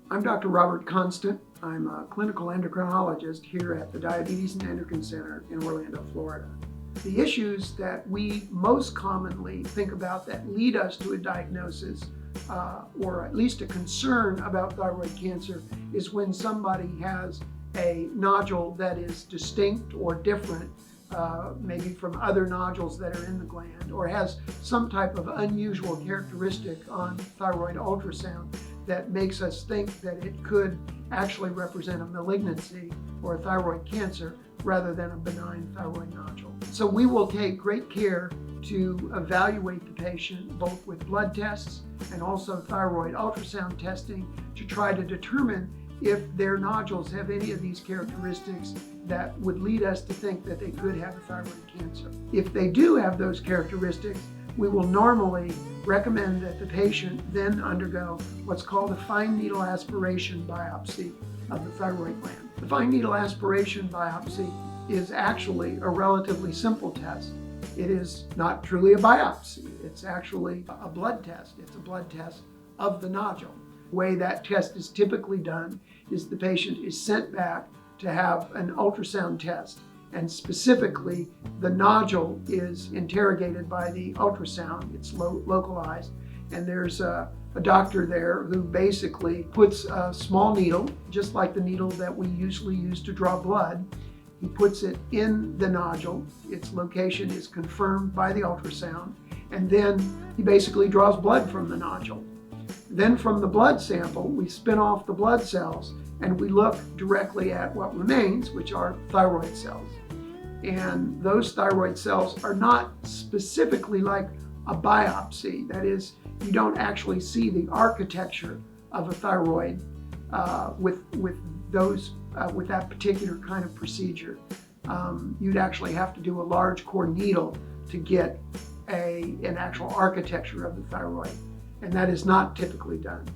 I'm Dr. Robert Constant. I'm a clinical endocrinologist here at the Diabetes and Endocrine Center in Orlando, Florida. The issues that we most commonly think about that lead us to a diagnosis or at least a concern about thyroid cancer is when somebody has a nodule that is distinct or different, maybe from other nodules that are in the gland, or has some type of unusual characteristic on thyroid ultrasound that makes us think that it could actually represent a malignancy or a thyroid cancer rather than a benign thyroid nodule. So we will take great care to evaluate the patient both with blood tests and also thyroid ultrasound testing to try to determine if their nodules have any of these characteristics that would lead us to think that they could have a thyroid cancer. If they do have those characteristics, we will normally recommend that the patient then undergo what's called a fine needle aspiration biopsy of the thyroid gland. The fine needle aspiration biopsy is actually a relatively simple test. It is not truly a biopsy. It's actually a blood test. It's a blood test of the nodule. The way that test is typically done is the patient is sent back to have an ultrasound test, and specifically the nodule is interrogated by the ultrasound. It's localized, and there's a doctor there who basically puts a small needle, just like the needle that we usually use to draw blood. He puts it in the nodule. Its location is confirmed by the ultrasound, and then he basically draws blood from the nodule. Then from the blood sample, we spin off the blood cells and we look directly at what remains, which are thyroid cells. And those thyroid cells are not specifically like a biopsy. That is, you don't actually see the architecture of a thyroid with that particular kind of procedure. You'd actually have to do a large core needle to get an actual architecture of the thyroid, and that is not typically done.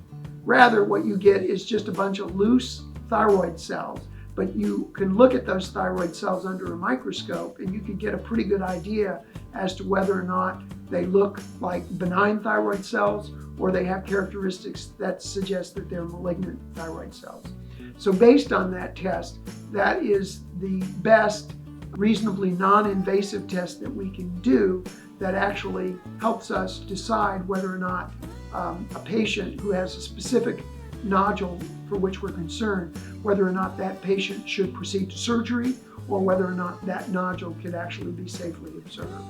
Rather, what you get is just a bunch of loose thyroid cells, but you can look at those thyroid cells under a microscope and you can get a pretty good idea as to whether or not they look like benign thyroid cells or they have characteristics that suggest that they're malignant thyroid cells. So based on that test, that is the best reasonably non-invasive test that we can do that actually helps us decide whether or not a patient who has a specific nodule for which we're concerned, whether or not that patient should proceed to surgery or whether or not that nodule could actually be safely observed.